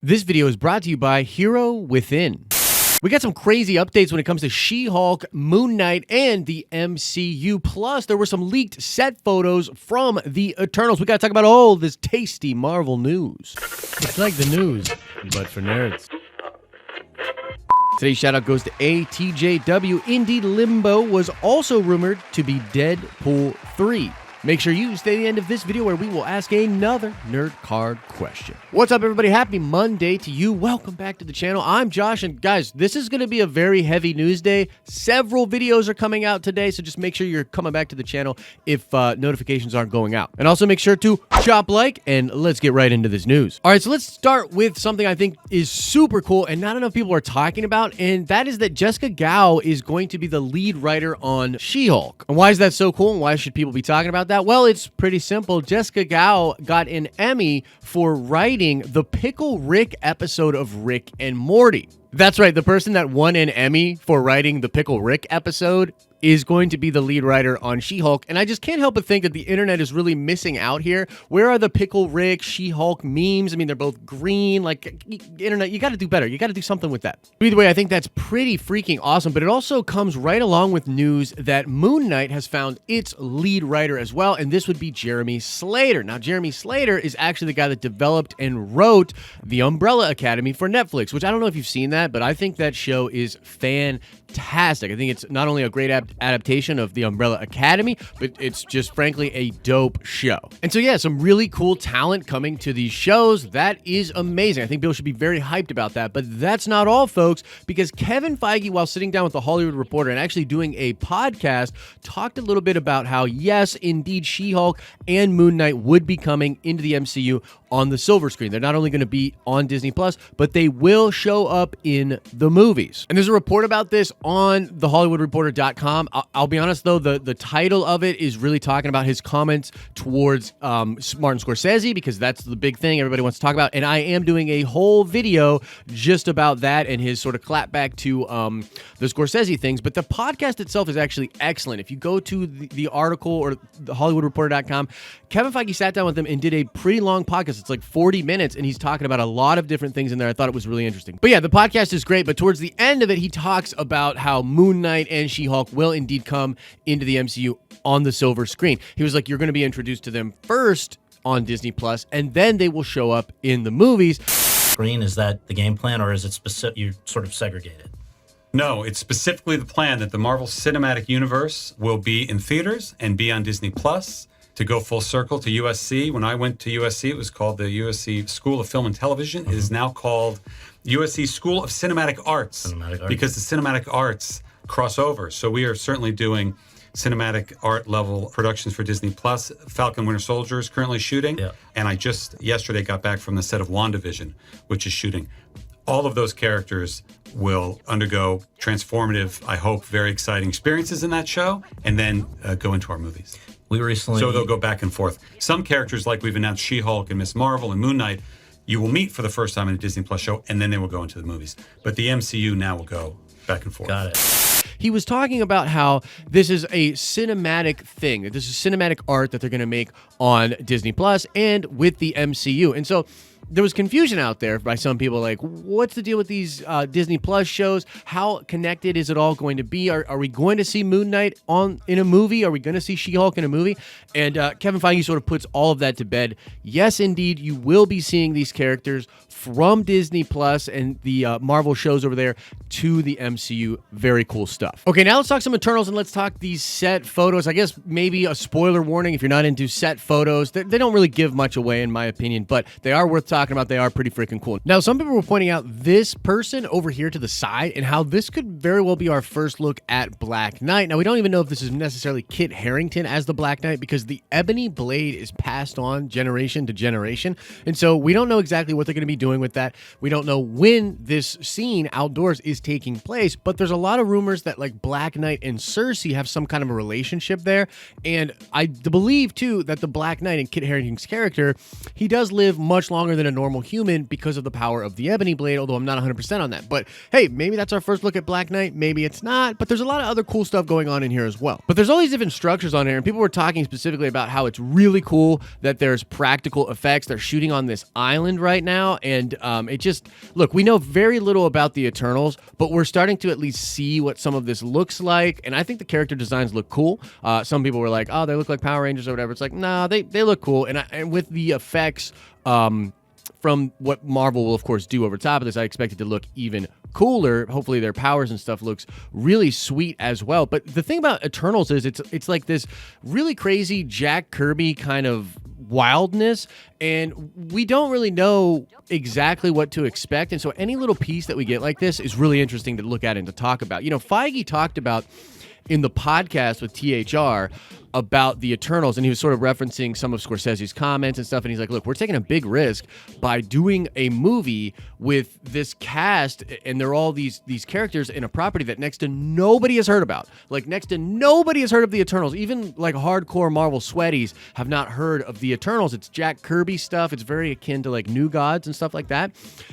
This video is brought to you by Hero Within. We got some crazy updates when it comes to She-Hulk, Moon Knight, and the MCU. Plus, there were some leaked set photos from the Eternals. We got to talk about all this tasty Marvel news. It's like the news, but for nerds. Today's shout-out goes to ATJW. Indeed, Limbo was also rumored to be Deadpool 3. Make sure you stay to the end of this video where we will ask another nerd card question. What's up, everybody? Happy Monday to you. Welcome back to the channel. I'm Josh, and guys, this is going to be a very heavy news day. Several videos are coming out today, so just make sure you're coming back to the channel if notifications aren't going out. And also make sure to chop like, and let's get right into this news. All right, so let's start with something I think is super cool and not enough people are talking about, and that is that Jessica Gao is going to be the lead writer on She-Hulk. And why is that so cool, and why should people be talking about that? Well, it's pretty simple. Jessica Gao got an Emmy for writing the Pickle Rick episode of Rick and Morty. That's right, the person that won an Emmy for writing the Pickle Rick episode is going to be the lead writer on She-Hulk, and I just can't help but think that the internet is really missing out here. Where are the Pickle Rick, She-Hulk memes? I mean, they're both green. Like, internet, you got to do better. You got to do something with that. Either way, I think that's pretty freaking awesome, but it also comes right along with news that Moon Knight has found its lead writer as well, and this would be Jeremy Slater. Now, Jeremy Slater is actually the guy that developed and wrote The Umbrella Academy for Netflix, which I don't know if you've seen that, but I think that show is fantastic. I think it's not only a great adaptation of The Umbrella Academy, but it's just frankly a dope show. And so yeah, some really cool talent coming to these shows. That is amazing. I think people should be very hyped about that, but that's not all, folks, because Kevin Feige, while sitting down with the Hollywood Reporter and actually doing a podcast, talked a little bit about how, yes, indeed, She-Hulk and Moon Knight would be coming into the MCU on the silver screen. They're not only going to be on Disney Plus, but they will show up in the movies. And there's a report about this on thehollywoodreporter.com. I'll be honest, though, the title of it is really talking about his comments towards Martin Scorsese, because that's the big thing everybody wants to talk about. And I am doing a whole video just about that and his sort of clapback to the Scorsese things. But the podcast itself is actually excellent. If you go to the article or thehollywoodreporter.com, Kevin Feige sat down with them and did a pretty long podcast. It's like 40 minutes, and he's talking about a lot of different things in there. I thought it was really interesting. But yeah, the podcast is great, but towards the end of it, he talks about how Moon Knight and She-Hulk will indeed come into the MCU on the silver screen. He was like, you're going to be introduced to them first on Disney Plus, and then they will show up in the movies. Screen, is that the game plan, or is it specific? You sort of segregated? No, it's specifically the plan that the Marvel Cinematic Universe will be in theaters and be on Disney Plus. To go full circle to USC, when I went to USC, it was called the USC School of Film and Television. It is now called USC School of Cinematic Arts, because the cinematic arts cross over. So we are certainly doing cinematic art level productions for Disney Plus. Falcon Winter Soldier is currently shooting, and I just yesterday got back from the set of WandaVision, which is shooting. All of those characters will undergo transformative, I hope, very exciting experiences in that show, and then go into our movies. So they'll go back and forth. Some characters, like we've announced She-Hulk and Ms. Marvel and Moon Knight, you will meet for the first time in a Disney Plus show, and then they will go into the movies. But the MCU now will go back and forth. Got it. He was talking about how this is a cinematic thing, that this is cinematic art that they're going to make on Disney Plus and with the MCU. And so there was confusion out there by some people, like, what's the deal with these Disney Plus shows? How connected is it all going to be? Are we going to see Moon Knight in a movie? Are we going to see She-Hulk in a movie? And Kevin Feige sort of puts all of that to bed. Yes, indeed, you will be seeing these characters from Disney Plus and the Marvel shows over there to the MCU. Very cool stuff. Okay, now let's talk some Eternals, and let's talk these set photos. I guess maybe a spoiler warning if you're not into set photos. They don't really give much away, in my opinion, but they are worth talking about. They are pretty freaking cool. Now, some people were pointing out this person over here to the side and how this could very well be our first look at Black Knight. Now, we don't even know if this is necessarily Kit Harington as the Black Knight, because the ebony blade is passed on generation to generation, and so we don't know exactly what they're going to be doing with that. We don't know when this scene outdoors is taking place, but there's a lot of rumors that like Black Knight and Cersei have some kind of a relationship there, and I believe too that the Black Knight and Kit Harington's character, he does live much longer than a normal human because of the power of the ebony blade, although I'm not 100% on that. But hey, maybe that's our first look at Black Knight, maybe it's not, but there's a lot of other cool stuff going on in here as well. But there's all these different structures on here, and people were talking specifically about how it's really cool that there's practical effects. They're shooting on this island right now, and And it just, look, we know very little about the Eternals, but we're starting to at least see what some of this looks like. And I think the character designs look cool. Some people were like, oh, they look like Power Rangers or whatever. It's like, nah, they look cool. And with the effects from what Marvel will, of course, do over top of this, I expect it to look even cooler. Hopefully their powers and stuff looks really sweet as well. But the thing about Eternals is it's like this really crazy Jack Kirby kind of wildness, and we don't really know exactly what to expect. And so any little piece that we get like this is really interesting to look at and to talk about. You know, Feige talked about in the podcast with THR about the Eternals, and he was sort of referencing some of Scorsese's comments and stuff, and he's like, look, we're taking a big risk by doing a movie with this cast, and they're all these characters in a property that next to nobody has heard about. Like, next to nobody has heard of the Eternals. Even, like, hardcore Marvel sweaties have not heard of the Eternals. It's Jack Kirby stuff. It's very akin to, like, New Gods and stuff like that.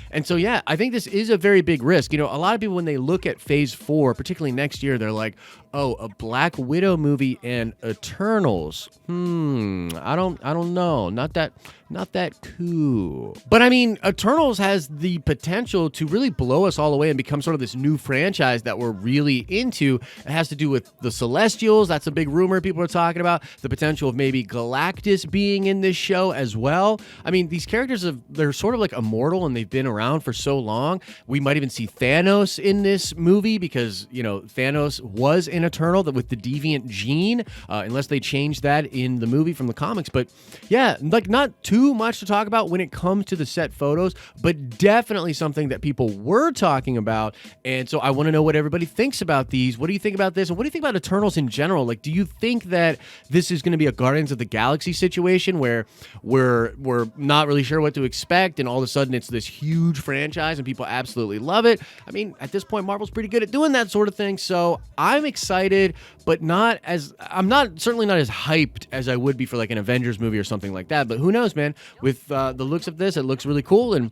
And so, yeah, I think this is a very big risk. You know, a lot of people, when they look at Phase 4, particularly next year, they're like, oh, a Black Widow movie and Eternals. I don't know. Not that cool. But I mean, Eternals has the potential to really blow us all away and become sort of this new franchise that we're really into. It has to do with the Celestials. That's a big rumor people are talking about. The potential of maybe Galactus being in this show as well. I mean, these characters, they're sort of like immortal and they've been around for so long. We might even see Thanos in this movie because, you know, Thanos was an Eternal with the deviant gene, unless they change that in the movie from the comics. But yeah, like not too much to talk about when it comes to the set photos, but definitely something that people were talking about. And so I want to know what everybody thinks about these. What do you think about this? And what do you think about Eternals in general? Like, do you think that this is going to be a Guardians of the Galaxy situation where we're not really sure what to expect, and all of a sudden it's this huge franchise and people absolutely love it? I mean, at this point, Marvel's pretty good at doing that sort of thing. So I'm excited, but certainly not as hyped as I would be for like an Avengers movie or something like that. But who knows, man? With the looks of this, it looks really cool, and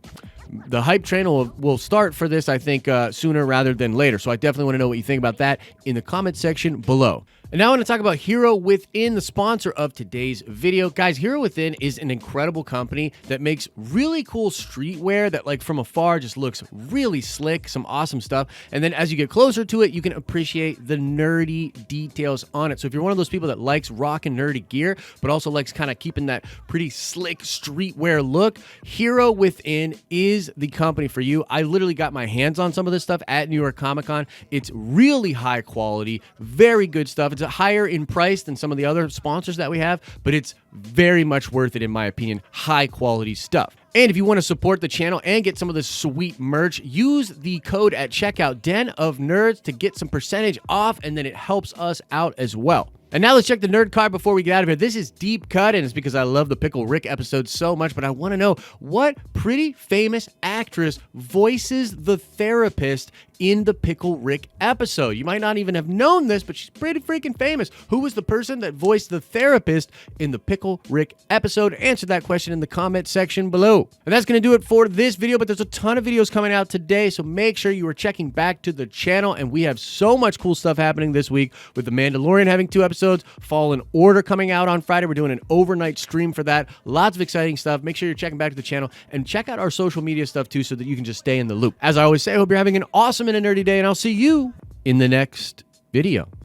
the hype train will start for this, I think, sooner rather than later. So I definitely want to know what you think about that in the comment section below. And now I want to talk about Hero Within, the sponsor of today's video. Guys, Hero Within is an incredible company that makes really cool streetwear that, like, from afar just looks really slick, some awesome stuff. And then as you get closer to it, you can appreciate the nerdy details on it. So if you're one of those people that likes rocking nerdy gear, but also likes kind of keeping that pretty slick streetwear look, Hero Within is the company for you. I literally got my hands on some of this stuff at New York Comic Con. It's really high quality, very good stuff. It's higher in price than some of the other sponsors that we have, but it's very much worth it, in my opinion. High quality stuff. And if you want to support the channel and get some of this sweet merch, use the code at checkout, denofnerds, to get some percentage off, and then it helps us out as well. And now let's check the nerd card before we get out of here. This is deep cut, and it's because I love the Pickle Rick episode so much, but I want to know what pretty famous actress voices the therapist in the Pickle Rick episode. You might not even have known this, but she's pretty freaking famous. Who was the person that voiced the therapist in the Pickle Rick episode? Answer that question in the comment section below. And that's going to do it for this video, but there's a ton of videos coming out today, so make sure you are checking back to the channel. And we have so much cool stuff happening this week, with The Mandalorian having 2 episodes, Fallen Order coming out on Friday. We're doing an overnight stream for that. Lots of exciting stuff. Make sure you're checking back to the channel and check out our social media stuff too, so that you can just stay in the loop. As I always say, I hope you're having an awesome and a nerdy day, and I'll see you in the next video.